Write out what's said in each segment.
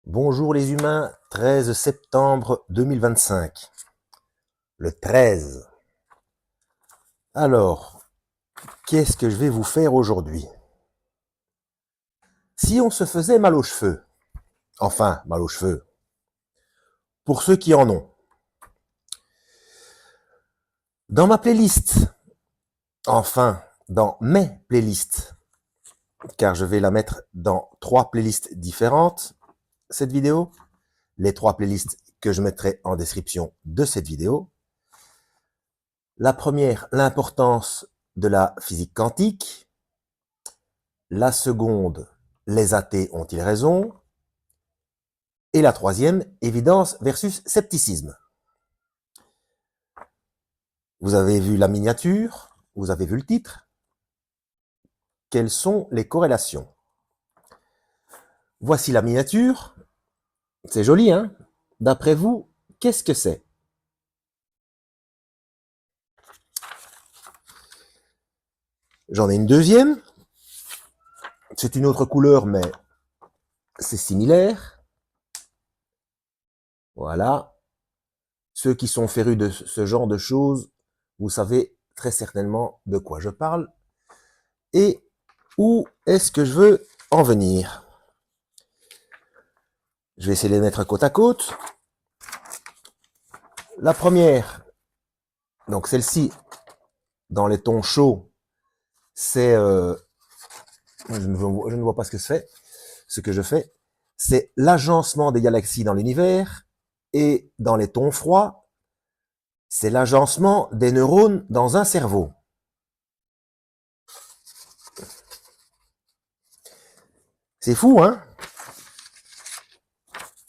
Bonjour les humains, 13 septembre 2025. Le 13. Alors, qu'est-ce que je vais vous faire aujourd'hui? Si on se faisait mal aux cheveux, enfin, mal aux cheveux, pour ceux qui en ont, dans ma playlist, enfin, dans mes playlists, car je vais la mettre dans 3 playlists différentes, cette vidéo, les 3 playlists que je mettrai en description de cette vidéo. La première, l'importance de la physique quantique. La seconde, les athées ont-ils raison? Et la troisième, évidence versus scepticisme. Vous avez vu la miniature, vous avez vu le titre. Quelles sont les corrélations? Voici la miniature. C'est joli, hein? D'après vous, qu'est-ce que c'est? J'en ai une deuxième. C'est une autre couleur, mais c'est similaire. Voilà. Ceux qui sont férus de ce genre de choses, vous savez très certainement de quoi je parle. Et où est-ce que je veux en venir? Je vais essayer de les mettre côte à côte. La première, donc celle-ci, dans les tons chauds, c'est... je ne vois pas ce que je fais. C'est l'agencement des galaxies dans l'univers. Et dans les tons froids, c'est l'agencement des neurones dans un cerveau. C'est fou, hein?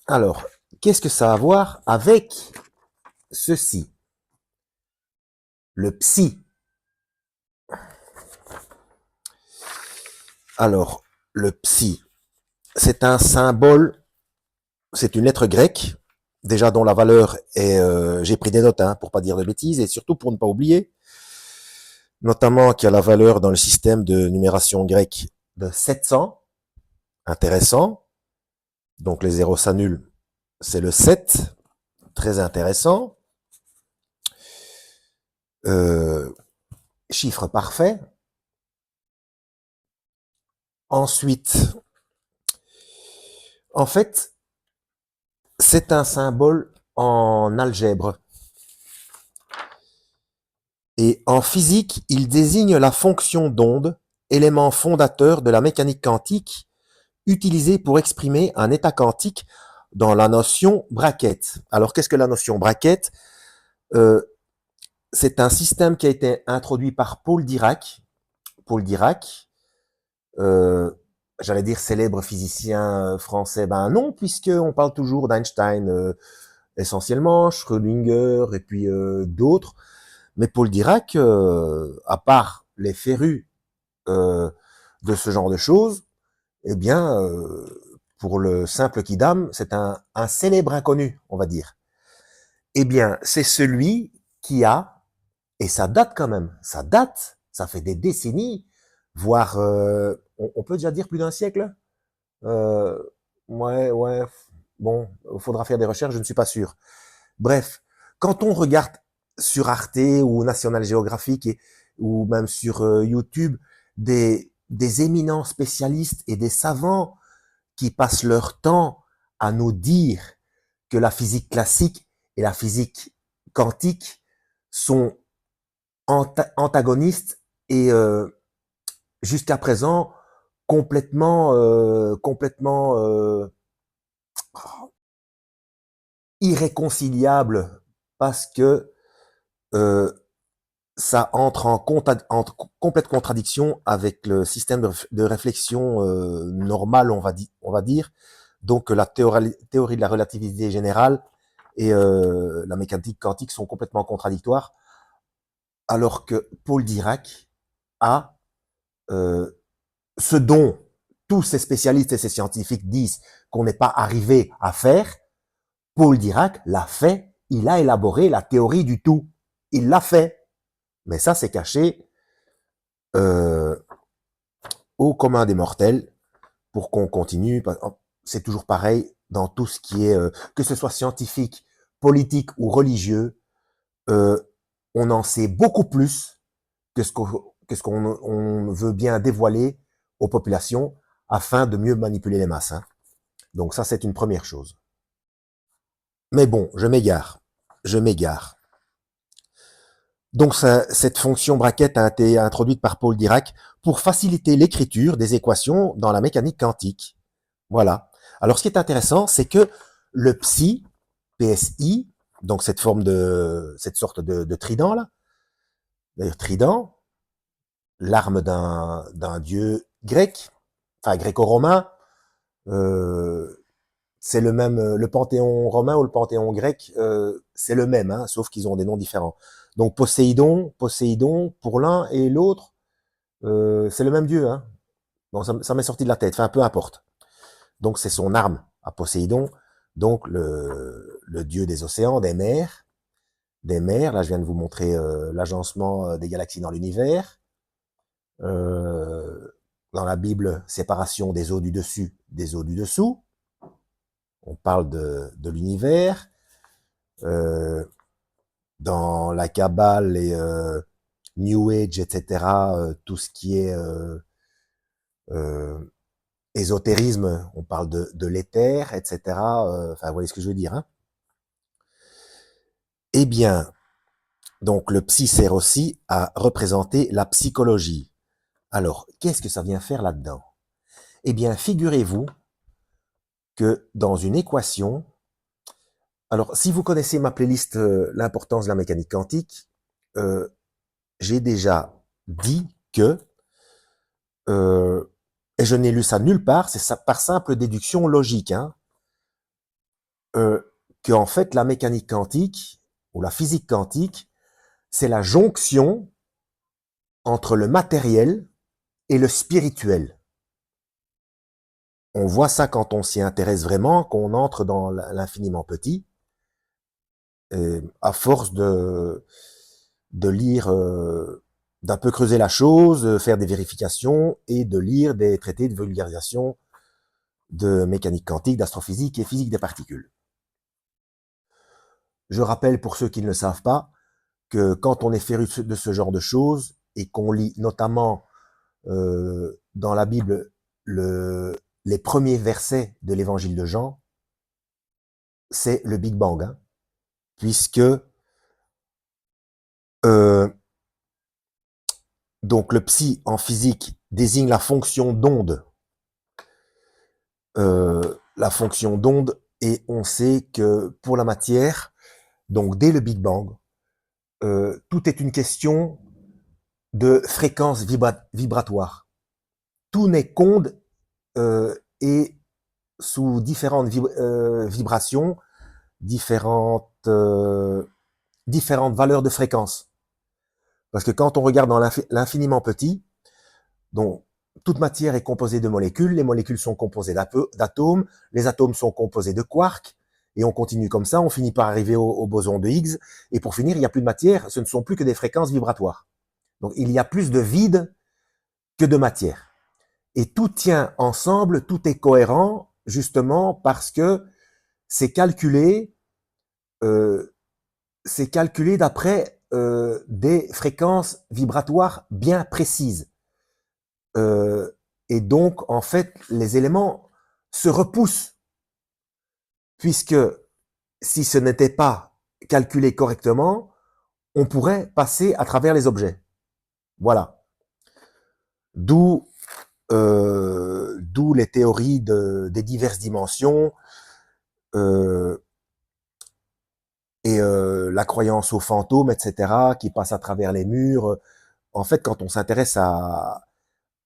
Alors, qu'est-ce que ça a à voir avec ceci? Le psy. Alors, le psy, c'est un symbole, c'est une lettre grecque, déjà dont la valeur est, j'ai pris des notes hein, pour pas dire de bêtises, et surtout pour ne pas oublier, notamment qu'il y a la valeur dans le système de numération grecque de 700, intéressant, donc les zéros s'annulent, c'est le 7, très intéressant, euh, chiffre parfait. Ensuite, en fait, c'est un symbole en algèbre. Et en physique, il désigne la fonction d'onde, élément fondateur de la mécanique quantique, utilisé pour exprimer un état quantique dans la notion bracket. Alors, qu'est-ce que la notion bracket? euh, C'est un système qui a été introduit par Paul Dirac. Paul Dirac, euh, j'allais dire célèbre physicien français, ben non, puisqu'on parle toujours d'Einstein essentiellement, Schrödinger et puis d'autres. Mais Paul Dirac, à part les férus euh, de ce genre de choses, eh bien, pour le simple Kidam, c'est un célèbre inconnu, on va dire. Eh bien, c'est celui qui a, et ça date quand même, ça date, ça fait des décennies, voire, on peut déjà dire plus d'un siècle. euh, ouais, bon, il faudra faire des recherches, je ne suis pas sûr. Bref, quand on regarde sur Arte ou National Geographic ou même sur YouTube des éminents spécialistes et des savants qui passent leur temps à nous dire que la physique classique et la physique quantique sont antagonistes et jusqu'à présent complètement irréconciliables parce que euh, ça entre en complète contradiction avec le système de réflexion normal, on va dire. Donc la théorie de la relativité générale et la mécanique quantique sont complètement contradictoires, alors que Paul Dirac a euh, ce dont tous ces spécialistes et ces scientifiques disent qu'on n'est pas arrivé à faire. Paul Dirac l'a fait, il a élaboré la théorie du tout. Il l'a fait. Mais ça, c'est caché euh, au commun des mortels pour qu'on continue. c'est toujours pareil dans tout ce qui est, que ce soit scientifique, politique ou religieux, euh, on en sait beaucoup plus que ce qu'on on veut bien dévoiler aux populations afin de mieux manipuler les masses, hein. Donc ça, c'est une première chose. Mais bon, je m'égare. Je m'égare. Donc cette fonction bracket a été introduite par Paul Dirac pour faciliter l'écriture des équations dans la mécanique quantique. Voilà. Alors ce qui est intéressant, c'est que le psi, PSI, donc cette sorte de trident là, d'ailleurs trident, l'arme d'un dieu grec, enfin gréco-romain, euh, c'est le même, le panthéon romain ou le panthéon grec, c'est le même, hein, sauf qu'ils ont des noms différents. Donc Poséidon pour l'un et l'autre, c'est le même dieu, hein. Bon, ça m'est sorti de la tête, enfin peu importe. Donc c'est son arme à Poséidon, donc le dieu des océans, des mers. Là je viens de vous montrer l'agencement des galaxies dans l'univers. Dans la Bible, séparation des eaux du dessus, des eaux du dessous. On parle de l'univers. Dans la Kabbale et New Age, etc., tout ce qui est euh, ésotérisme, on parle de l'éther, etc. Enfin, vous voyez ce que je veux dire, hein. Eh bien, donc le psy sert aussi à représenter la psychologie. Alors, qu'est-ce que ça vient faire là-dedans? Eh bien, figurez-vous que dans une équation, alors si vous connaissez ma playlist l'importance de la mécanique quantique, j'ai déjà dit que, et je n'ai lu ça nulle part, c'est ça par simple déduction logique, hein, que en fait la mécanique quantique ou la physique quantique, c'est la jonction entre le matériel et le spirituel. On voit ça quand on s'y intéresse vraiment, qu'on entre dans l'infiniment petit, et à force de lire, d'un peu creuser la chose, faire des vérifications et de lire des traités de vulgarisation de mécanique quantique, d'astrophysique et physique des particules. Je rappelle pour ceux qui ne le savent pas que quand on est féru de ce genre de choses et qu'on lit notamment dans la Bible les premiers versets de l'évangile de Jean, c'est le Big Bang, hein, puisque donc le psi en physique désigne la fonction d'onde, et on sait que pour la matière, donc dès le Big Bang, tout est une question de fréquence vibratoire. Tout n'est qu'onde et sous différentes vibrations, différentes valeurs de fréquence. Parce que quand on regarde dans l'infiniment petit, donc toute matière est composée de molécules, les molécules sont composées d'atomes, les atomes sont composés de quarks, et on continue comme ça, on finit par arriver au boson de Higgs, et pour finir, il n'y a plus de matière, ce ne sont plus que des fréquences vibratoires. Donc il y a plus de vide que de matière. Et tout tient ensemble, tout est cohérent, justement parce que c'est calculé, d'après des fréquences vibratoires bien précises. Et donc, en fait, les éléments se repoussent, puisque si ce n'était pas calculé correctement, on pourrait passer à travers les objets. Voilà. D'où les théories des diverses dimensions et la croyance aux fantômes, etc., qui passent à travers les murs. En fait, quand on s'intéresse à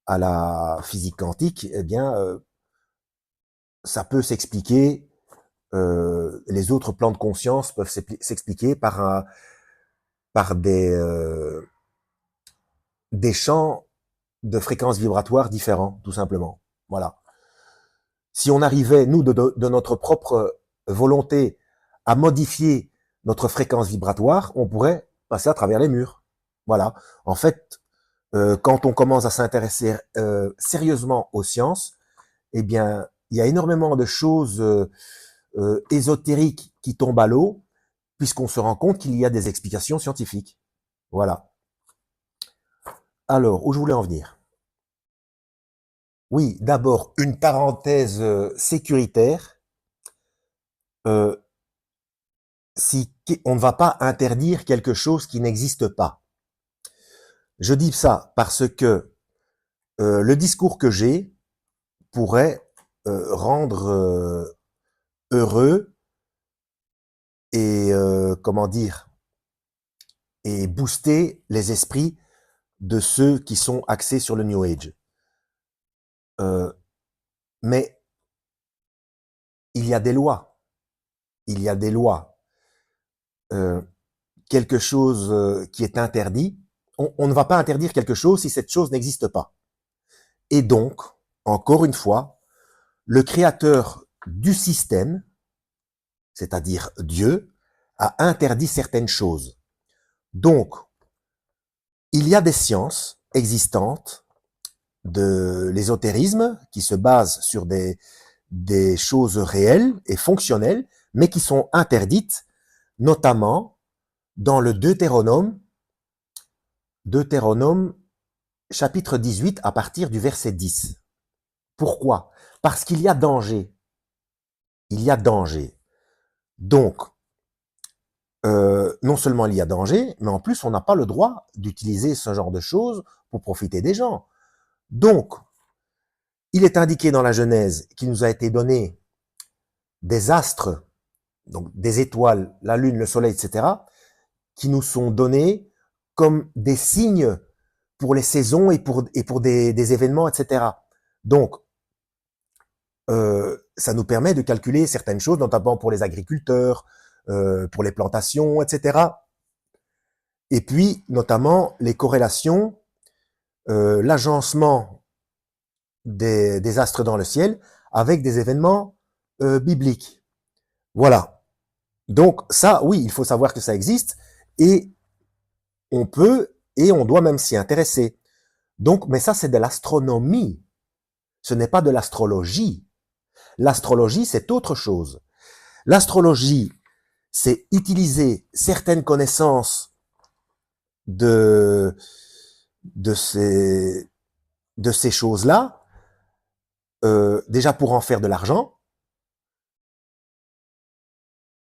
la physique quantique, eh bien, ça peut s'expliquer. Les autres plans de conscience peuvent s'expliquer par des champs de fréquences vibratoires différents, tout simplement. Voilà. Si on arrivait, nous, de notre propre volonté, à modifier notre fréquence vibratoire, on pourrait passer à travers les murs. Voilà. En fait, quand on commence à s'intéresser sérieusement aux sciences, eh bien, il y a énormément de choses ésotériques qui tombent à l'eau, puisqu'on se rend compte qu'il y a des explications scientifiques. Voilà. Alors, où je voulais en venir? Oui, d'abord, une parenthèse sécuritaire. Euh, si on ne va pas interdire quelque chose qui n'existe pas. Je dis ça parce que le discours que j'ai pourrait rendre heureux et comment dire, et booster les esprits de ceux qui sont axés sur le New Age. Mais il y a des lois. Il y a des lois. Quelque chose qui est interdit, on ne va pas interdire quelque chose si cette chose n'existe pas. Et donc, encore une fois, le créateur du système, c'est-à-dire Dieu, a interdit certaines choses. Donc, il y a des sciences existantes de l'ésotérisme qui se basent sur des choses réelles et fonctionnelles, mais qui sont interdites, notamment dans le Deutéronome chapitre 18 à partir du verset 10. Pourquoi? Parce qu'il y a danger. Il y a danger. Donc, non seulement il y a danger, mais en plus on n'a pas le droit d'utiliser ce genre de choses pour profiter des gens. Donc, il est indiqué dans la Genèse qu'il nous a été donné des astres, donc des étoiles, la lune, le soleil, etc., qui nous sont donnés comme des signes pour les saisons et pour des événements, etc. Donc, ça nous permet de calculer certaines choses, notamment pour les agriculteurs, pour les plantations, etc. Et puis, notamment, les corrélations, l'agencement des astres dans le ciel avec des événements bibliques. Voilà. Donc ça, oui, il faut savoir que ça existe et on peut et on doit même s'y intéresser. Donc, mais ça, c'est de l'astronomie. Ce n'est pas de l'astrologie. L'astrologie, c'est autre chose. L'astrologie, c'est utiliser certaines connaissances de ces choses-là, déjà pour en faire de l'argent,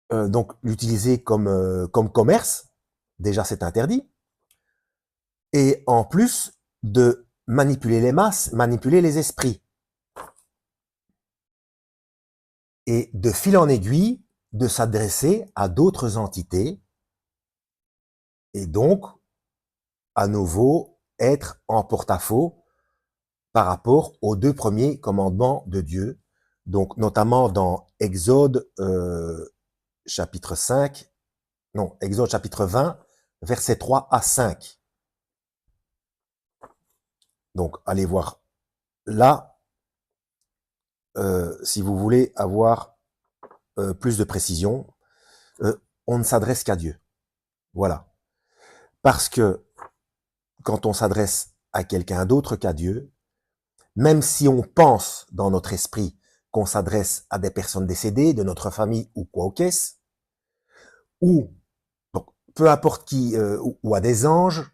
donc l'utiliser comme commerce, déjà c'est interdit, et en plus de manipuler les masses, manipuler les esprits, et de fil en aiguille, de s'adresser à d'autres entités, et donc, à nouveau, être en porte-à-faux par rapport aux 2 premiers commandements de Dieu, donc notamment dans Exode chapitre 5, non, Exode chapitre 20, versets 3 à 5. Donc, allez voir là, si vous voulez avoir plus de précision, on ne s'adresse qu'à Dieu. Voilà. Parce que quand on s'adresse à quelqu'un d'autre qu'à Dieu, même si on pense dans notre esprit qu'on s'adresse à des personnes décédées, de notre famille ou quoi au caisse, ou donc, peu importe qui, ou à des anges,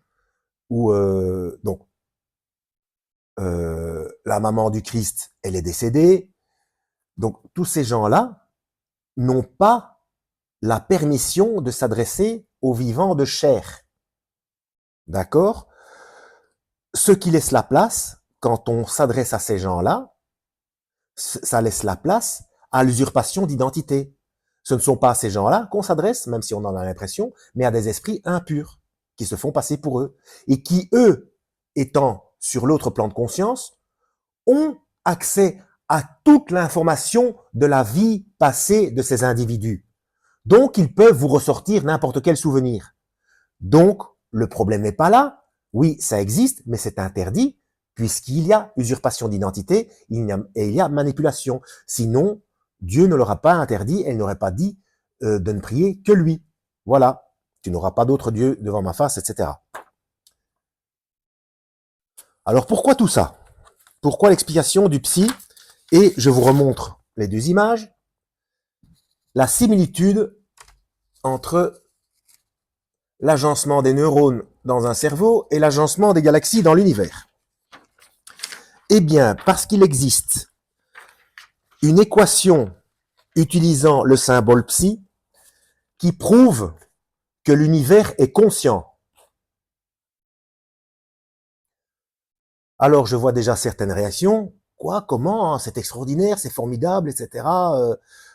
ou donc la maman du Christ, elle est décédée. Donc tous ces gens-là n'ont pas la permission de s'adresser aux vivants de chair. D'accord? Ce qui laisse la place, quand on s'adresse à ces gens-là, ça laisse la place à l'usurpation d'identité. Ce ne sont pas à ces gens-là qu'on s'adresse, même si on en a l'impression, mais à des esprits impurs, qui se font passer pour eux, et qui, eux, étant sur l'autre plan de conscience, ont accès à toute l'information de la vie passée de ces individus. Donc, ils peuvent vous ressortir n'importe quel souvenir. Donc, le problème n'est pas là. Oui, ça existe, mais c'est interdit, puisqu'il y a usurpation d'identité et il y a manipulation. Sinon, Dieu ne l'aura pas interdit et il n'aurait pas dit de ne prier que lui. Voilà. Tu n'auras pas d'autre Dieu devant ma face, etc. Alors, pourquoi tout ça? Pourquoi l'explication du psy Et je vous remontre les deux images. La similitude entre l'agencement des neurones dans un cerveau et l'agencement des galaxies dans l'univers. Eh bien, parce qu'il existe une équation utilisant le symbole psi qui prouve que l'univers est conscient. Alors je vois déjà certaines réactions. Quoi, comment, c'est extraordinaire, c'est formidable, etc.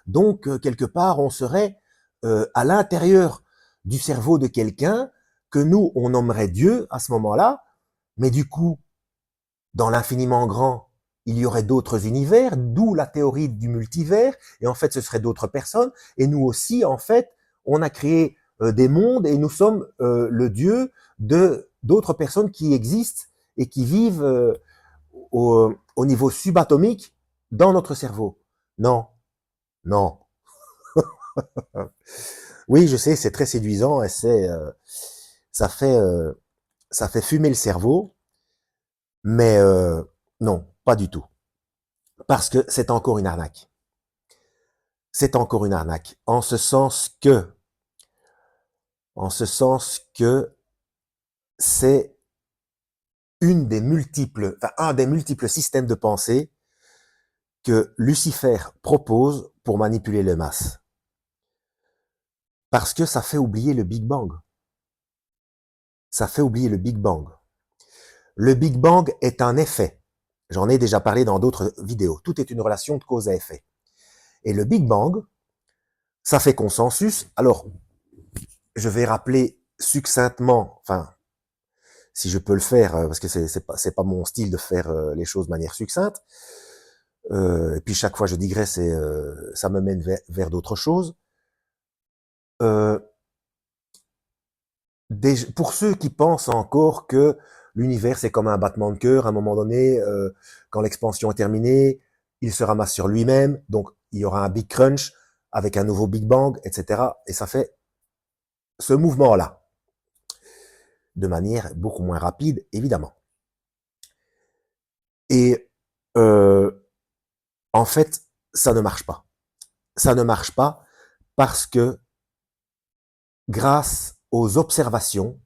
Donc, quelque part, on serait à l'intérieur du cerveau de quelqu'un que nous, on nommerait Dieu à ce moment-là, mais du coup, dans l'infiniment grand, il y aurait d'autres univers, d'où la théorie du multivers, et en fait, ce seraient d'autres personnes, et nous aussi, en fait, on a créé des mondes, et nous sommes le Dieu de d'autres personnes qui existent et qui vivent au niveau subatomique dans notre cerveau. Non, non. Oui, je sais, c'est très séduisant et ça fait ça fait fumer le cerveau, mais non, pas du tout, parce que c'est encore une arnaque. C'est encore une arnaque, en ce sens que c'est un des multiples systèmes de pensée que Lucifer propose pour manipuler les masses. Parce que ça fait oublier le Big Bang. Ça fait oublier le Big Bang. Le Big Bang est un effet. J'en ai déjà parlé dans d'autres vidéos. Tout est une relation de cause à effet. Et le Big Bang, ça fait consensus. Alors, je vais rappeler succinctement, enfin, si je peux le faire, parce que c'est pas mon style de faire les choses de manière succincte. Et puis chaque fois je digresse et ça me mène vers d'autres choses. Euh, pour ceux qui pensent encore que l'univers c'est comme un battement de cœur, à un moment donné, quand l'expansion est terminée, il se ramasse sur lui-même, donc il y aura un big crunch avec un nouveau big bang, etc. Et ça fait ce mouvement-là, de manière beaucoup moins rapide, évidemment. Et en fait, ça ne marche pas. Ça ne marche pas parce que grâce aux observations,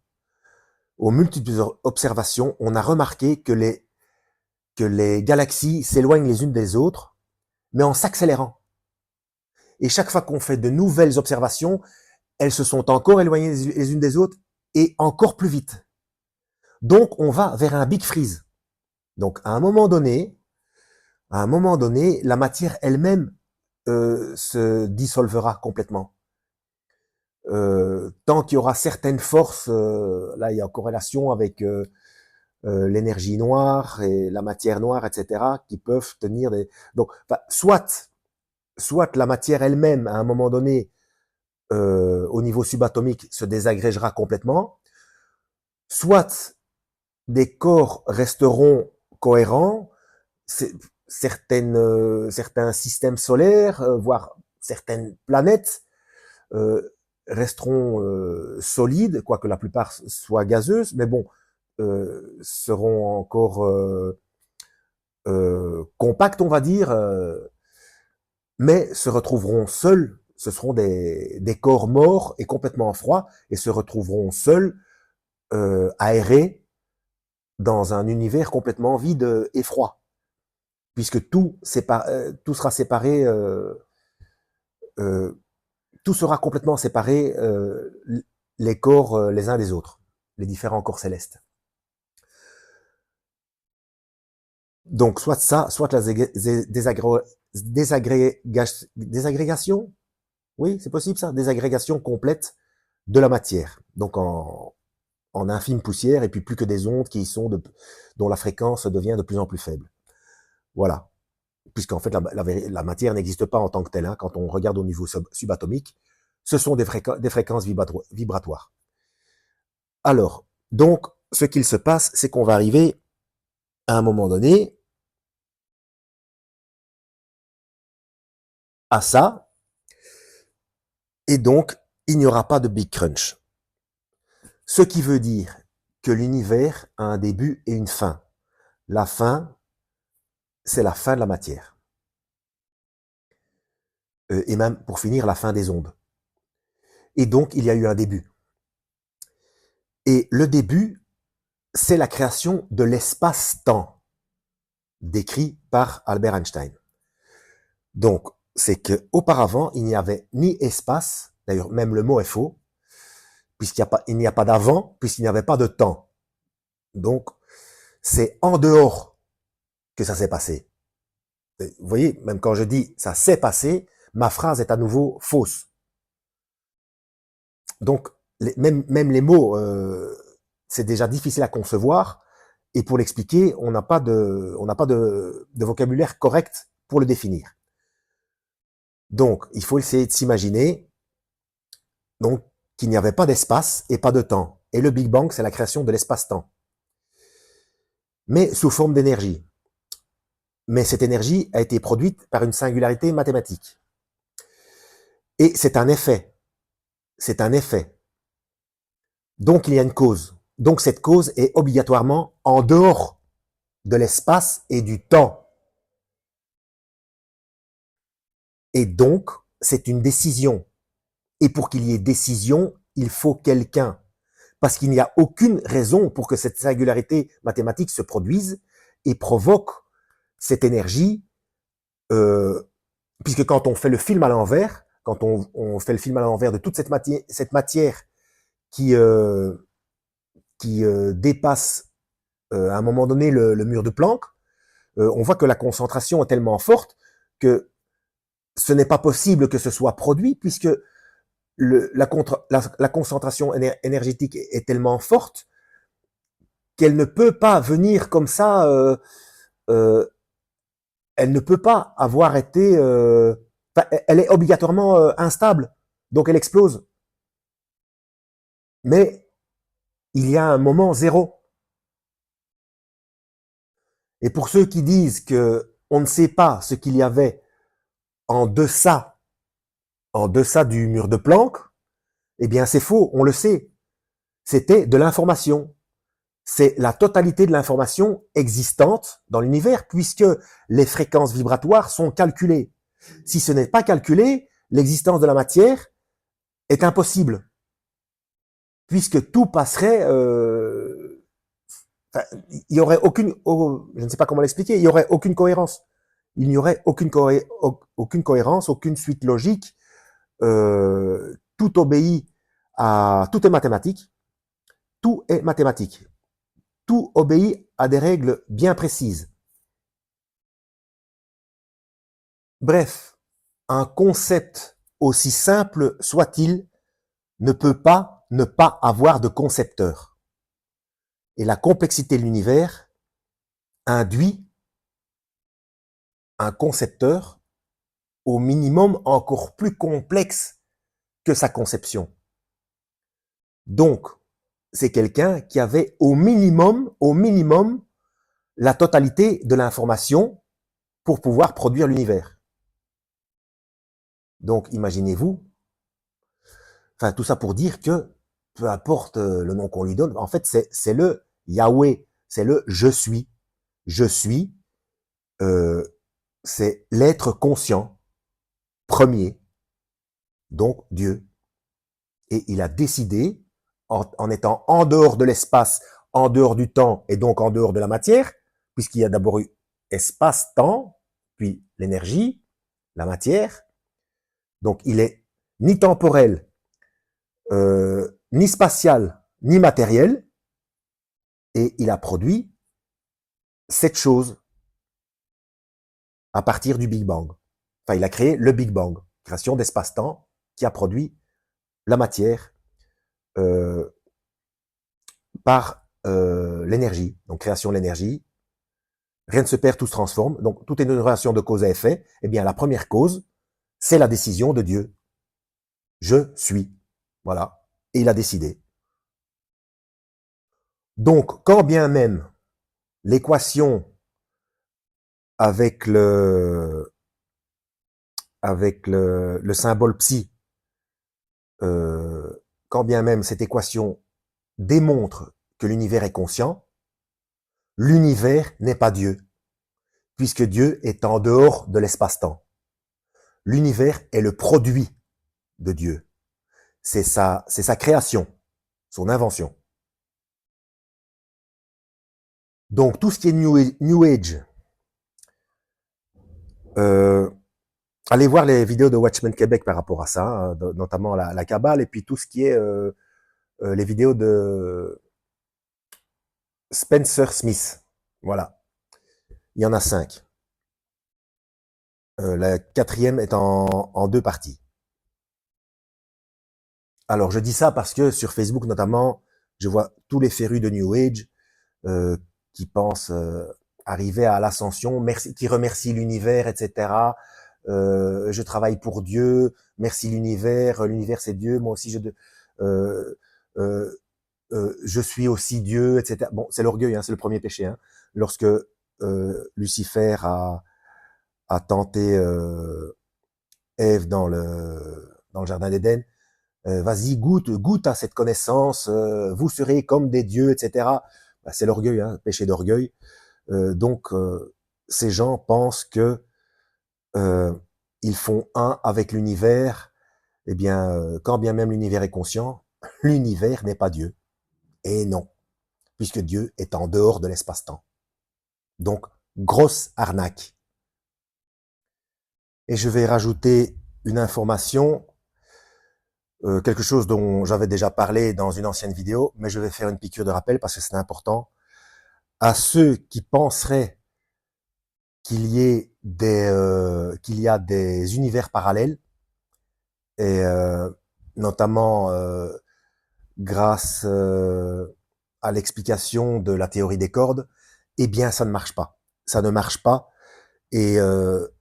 aux multiples observations, on a remarqué que les galaxies s'éloignent les unes des autres, mais en s'accélérant. Et chaque fois qu'on fait de nouvelles observations, elles se sont encore éloignées les unes des autres et encore plus vite. Donc, on va vers un big freeze. Donc, à un moment donné, la matière elle-même se dissolvera complètement. Tant qu'il y aura certaines forces, là il y a corrélation avec l'énergie noire et la matière noire, etc., qui peuvent tenir des... Donc, enfin, soit la matière elle-même, à un moment donné, au niveau subatomique, se désagrégera complètement, soit des corps resteront cohérents, certains systèmes solaires, voire certaines planètes, resteront solides, quoique la plupart soient gazeuses, mais bon, seront encore compactes, on va dire, mais se retrouveront seuls. Ce seront des corps morts et complètement froids, et se retrouveront seuls, aérés, dans un univers complètement vide et froid, puisque tout sera séparé, tout sera complètement séparé, les corps les uns des autres, les différents corps célestes. Donc, soit ça, soit la désagrégation. Oui, c'est possible ça, désagrégation complète de la matière. Donc, en infime poussière, et puis plus que des ondes dont la fréquence devient de plus en plus faible. Voilà. Puisqu'en fait, la matière n'existe pas en tant que telle. Hein. Quand on regarde au niveau subatomique, ce sont des fréquences vibratoires. Alors, donc, ce qu'il se passe, c'est qu'on va arriver à un moment donné à ça, et donc, il n'y aura pas de Big Crunch. Ce qui veut dire que l'univers a un début et une fin. La fin, c'est la fin de la matière. et même pour finir la fin des ondes. Et donc il y a eu un début. Et le début, c'est la création de l'espace-temps, décrit par Albert Einstein. Donc, c'est qu'auparavant, il n'y avait ni espace, d'ailleurs même le mot est faux, puisqu'il n'y a pas d'avant, puisqu'il n'y avait pas de temps. Donc, c'est en dehors que ça s'est passé. Vous voyez, même quand je dis ça s'est passé, ma phrase est à nouveau fausse. Donc, même les mots, c'est déjà difficile à concevoir, et pour l'expliquer, on n'a pas de vocabulaire correct pour le définir. Donc, il faut essayer de s'imaginer donc qu'il n'y avait pas d'espace et pas de temps. Et le Big Bang, c'est la création de l'espace-temps, mais sous forme d'énergie. Mais cette énergie a été produite par une singularité mathématique. Et c'est un effet. C'est un effet. Donc il y a une cause. Donc cette cause est obligatoirement en dehors de l'espace et du temps. Et donc, c'est une décision. Et pour qu'il y ait décision, il faut quelqu'un. Parce qu'il n'y a aucune raison pour que cette singularité mathématique se produise et provoque cette énergie, puisque quand on fait le film à l'envers, quand on fait le film à l'envers de toute cette matière qui dépasse à un moment donné le mur de Planck, on voit que la concentration est tellement forte que ce n'est pas possible que ce soit produit, puisque la concentration énergétique est tellement forte qu'elle ne peut pas venir comme ça, elle ne peut pas avoir été... elle est obligatoirement instable, donc elle explose. Mais il y a un moment zéro. Et pour ceux qui disent que on ne sait pas ce qu'il y avait en deçà du mur de Planck, eh bien c'est faux, on le sait. C'était de l'information. C'est la totalité de l'information existante dans l'univers, puisque les fréquences vibratoires sont calculées. Si ce n'est pas calculé, l'existence de la matière est impossible, puisque tout passerait... il y aurait aucune... je ne sais pas comment l'expliquer, il y aurait aucune cohérence. Il n'y aurait aucune cohérence, aucune suite logique. Tout obéit à... Tout est mathématique. Tout est mathématique. Tout obéit à des règles bien précises. Bref, un concept aussi simple soit-il ne peut pas ne pas avoir de concepteur. Et la complexité de l'univers induit un concepteur au minimum encore plus complexe que sa conception. Donc, c'est quelqu'un qui avait au minimum, la totalité de l'information pour pouvoir produire l'univers. Donc, imaginez-vous, enfin, tout ça pour dire que, peu importe le nom qu'on lui donne, en fait, c'est le Yahweh, c'est le je suis. Je suis, c'est l'être conscient, premier, donc Dieu. Et il a décidé, en étant en dehors de l'espace, en dehors du temps et donc en dehors de la matière, puisqu'il y a d'abord eu espace-temps, puis l'énergie, la matière. Donc il est ni temporel, ni spatial, ni matériel, et il a produit cette chose à partir du Big Bang. Enfin, il a créé le Big Bang, création d'espace-temps qui a produit la matière par l'énergie, donc création de l'énergie. Rien ne se perd, tout se transforme. Donc, tout est une relation de cause à effet. Eh bien, la première cause, c'est la décision de Dieu. Je suis. Voilà. Et il a décidé. Donc, quand bien même l'équation avec le symbole psi, quand bien même cette équation démontre que l'univers est conscient, l'univers n'est pas Dieu, puisque Dieu est en dehors de l'espace-temps. L'univers est le produit de Dieu. C'est sa création, son invention. Donc tout ce qui est New Age, allez voir les vidéos de Watchmen Québec par rapport à ça, hein, notamment la Kabbale, et puis tout ce qui est les vidéos de Spencer Smith. Voilà. Il y en a 5. La 4e est en 2 parties. Alors, je dis ça parce que sur Facebook, notamment, je vois tous les férus de New Age qui pensent arriver à l'ascension, qui remercient l'univers, etc. Je travaille pour Dieu, merci l'univers c'est Dieu, moi aussi je suis aussi Dieu, etc. Bon, c'est l'orgueil, hein, c'est le premier péché. Hein. Lorsque Lucifer a tenté Ève dans le jardin d'Éden, vas-y, goûte à cette connaissance, vous serez comme des dieux, etc. Bah, c'est l'orgueil, hein, péché d'orgueil. Donc, ces gens pensent que ils font un avec l'univers. Eh bien, quand bien même l'univers est conscient, l'univers n'est pas Dieu. Et non, puisque Dieu est en dehors de l'espace-temps. Donc, grosse arnaque. Et je vais rajouter une information, quelque chose dont j'avais déjà parlé dans une ancienne vidéo, mais je vais faire une piqûre de rappel parce que c'est important. À ceux qui penseraient qu'il y a des univers parallèles, et notamment grâce à l'explication de la théorie des cordes, eh bien ça ne marche pas. Ça ne marche pas, et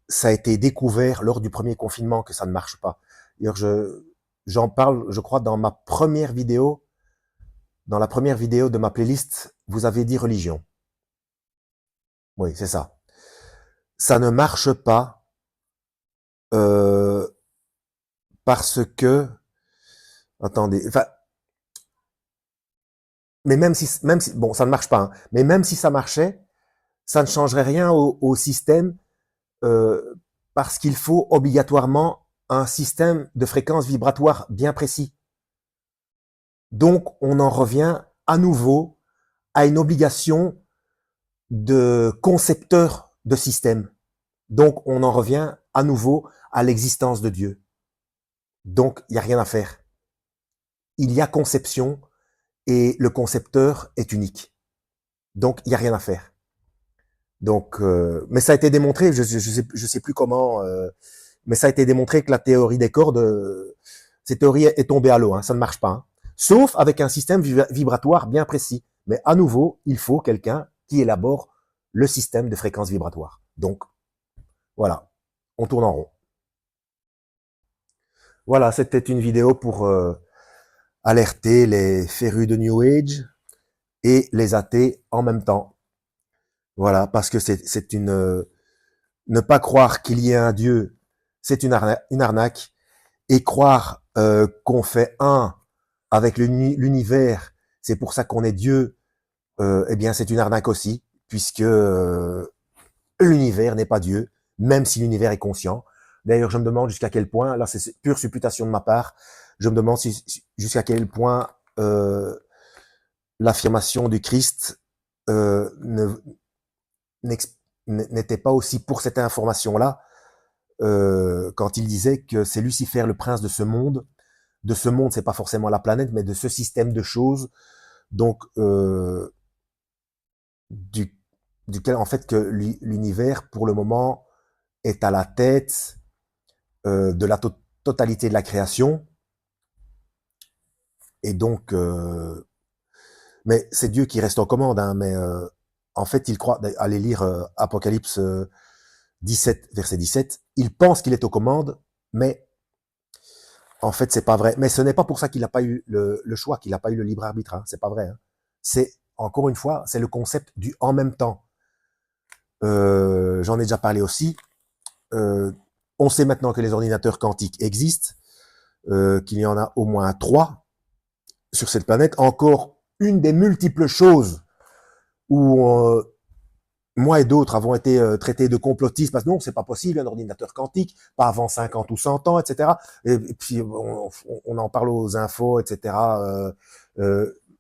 ça a été découvert lors du premier confinement que ça ne marche pas. D'ailleurs, j'en parle, je crois, dans la première vidéo de ma playlist, vous avez dit religion. Oui, c'est ça. Ça ne marche pas parce que, attendez, enfin, mais même si, bon, ça ne marche pas, hein, mais même si ça marchait, ça ne changerait rien au système parce qu'il faut obligatoirement un système de fréquence vibratoire bien précis. Donc, on en revient à nouveau à une obligation de concepteur de système. Donc, on en revient à nouveau à l'existence de Dieu. Donc, il n'y a rien à faire. Il y a conception et le concepteur est unique. Donc, il n'y a rien à faire. Donc, mais ça a été démontré, je sais plus comment, mais ça a été démontré que la théorie des cordes, cette théorie est tombée à l'eau, hein, ça ne marche pas. Hein. Sauf avec un système vibratoire bien précis. Mais à nouveau, il faut quelqu'un qui élabore le système de fréquence vibratoire. Donc, voilà, on tourne en rond. Voilà, c'était une vidéo pour alerter les férus de New Age et les athées en même temps. Voilà, parce que c'est une... ne pas croire qu'il y ait un Dieu, c'est une arnaque. Et croire qu'on fait un avec l'univers, c'est pour ça qu'on est Dieu, eh bien c'est une arnaque aussi, puisque l'univers n'est pas Dieu, même si l'univers est conscient. D'ailleurs, je me demande jusqu'à quel point, là c'est pure supputation de ma part, je me demande jusqu'à quel point l'affirmation du Christ n'était pas aussi pour cette information-là, quand il disait que c'est Lucifer le prince de ce monde. De ce monde, c'est pas forcément la planète, mais de ce système de choses, donc duquel en fait que l'univers, pour le moment, est à la tête de la totalité de la création. Et donc, mais c'est Dieu qui reste en commande, hein, mais en fait, il croit, allez lire Apocalypse 17, verset 17, il pense qu'il est aux commandes, mais en fait, c'est pas vrai. Mais ce n'est pas pour ça qu'il n'a pas eu le choix, qu'il n'a pas eu le libre arbitre. Hein. C'est pas vrai. Hein. C'est, encore une fois, c'est le concept du en même temps. J'en ai déjà parlé aussi. On sait maintenant que les ordinateurs quantiques existent, qu'il y en a au moins 3 sur cette planète. Encore une des multiples choses où moi et d'autres avons été traités de complotistes parce que non, c'est pas possible, un ordinateur quantique, pas avant 50 ou 100 ans, etc. Et puis on en parle aux infos, etc.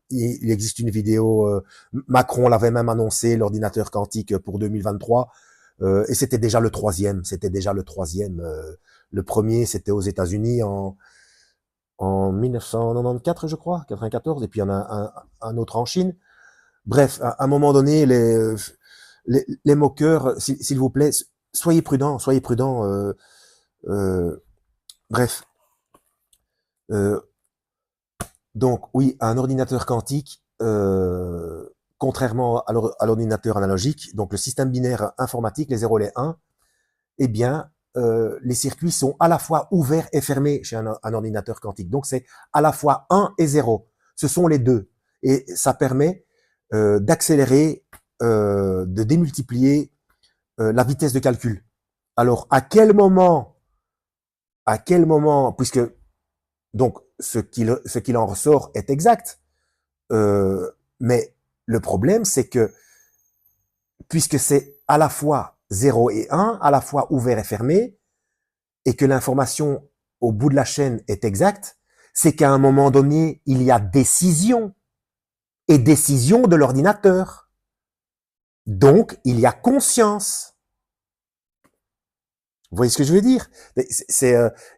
Il existe une vidéo, Macron l'avait même annoncé, l'ordinateur quantique pour 2023, et c'était déjà le troisième. C'était déjà le troisième. Le premier, c'était aux États-Unis en 1994, je crois, 94, et puis il y en a un autre en Chine. Bref, à un moment donné, les moqueurs, s'il vous plaît, soyez prudents, soyez prudents. Euh, bref, euh, donc oui, un ordinateur quantique, contrairement à l'ordinateur analogique, donc le système binaire informatique, les 0 et les 1, eh bien, les circuits sont à la fois ouverts et fermés chez un ordinateur quantique. Donc c'est à la fois 1 et 0. Ce sont les deux. Et ça permet d'accélérer, de démultiplier la vitesse de calcul. Alors, à quel moment, puisque donc ce qu'il en ressort est exact, mais le problème c'est que puisque c'est à la fois 0 et 1, à la fois ouvert et fermé, et que l'information au bout de la chaîne est exacte, c'est qu'à un moment donné, il y a décision, et décision de l'ordinateur. Donc, il y a conscience. Vous voyez ce que je veux dire?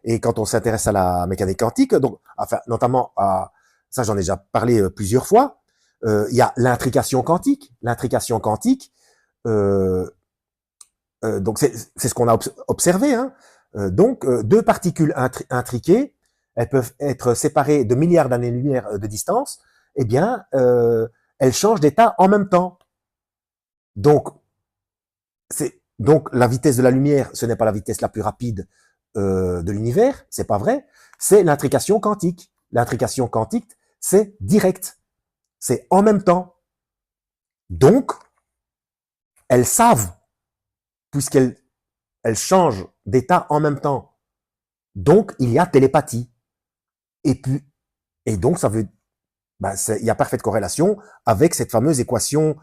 Et quand on s'intéresse à la mécanique quantique, donc, enfin, notamment à ça, j'en ai déjà parlé plusieurs fois. Il y a l'intrication quantique. L'intrication quantique, donc c'est ce qu'on a observé. Hein. Donc, deux particules intriquées, elles peuvent être séparées de milliards d'années-lumière de distance. Eh bien, elles changent d'état en même temps. Donc, donc la vitesse de la lumière, ce n'est pas la vitesse la plus rapide de l'univers, c'est pas vrai, c'est l'intrication quantique. L'intrication quantique, c'est direct, c'est en même temps. Donc, elles savent, puisqu'elles changent d'état en même temps. Donc, il y a télépathie. Et puis, et donc, ça veut, il y a parfaite corrélation avec cette fameuse équation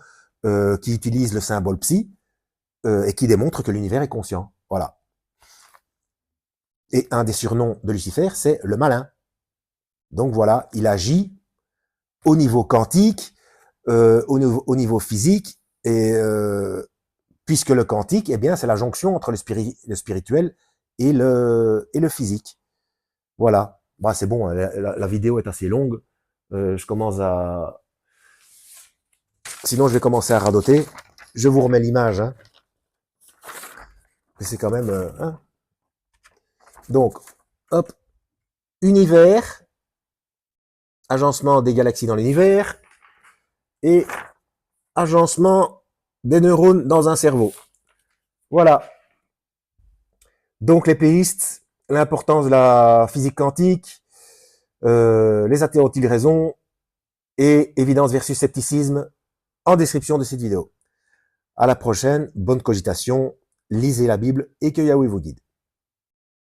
qui utilise le symbole psi et qui démontre que l'univers est conscient. Voilà. Et un des surnoms de Lucifer, c'est le malin. Donc voilà, il agit au niveau quantique, au niveau physique, et puisque le quantique, eh bien, c'est la jonction entre le spirituel et le physique. Voilà. Bah, c'est bon, la vidéo est assez longue. Je commence à... Sinon, je vais commencer à radoter. Je vous remets l'image. Hein. C'est quand même... hein. Donc, hop, univers, agencement des galaxies dans l'univers, et agencement des neurones dans un cerveau. Voilà. Donc, les péistes, l'importance de la physique quantique, les athées ont-ils raison, et évidence versus scepticisme en description de cette vidéo. À la prochaine, bonne cogitation, lisez la Bible et que Yahweh vous guide.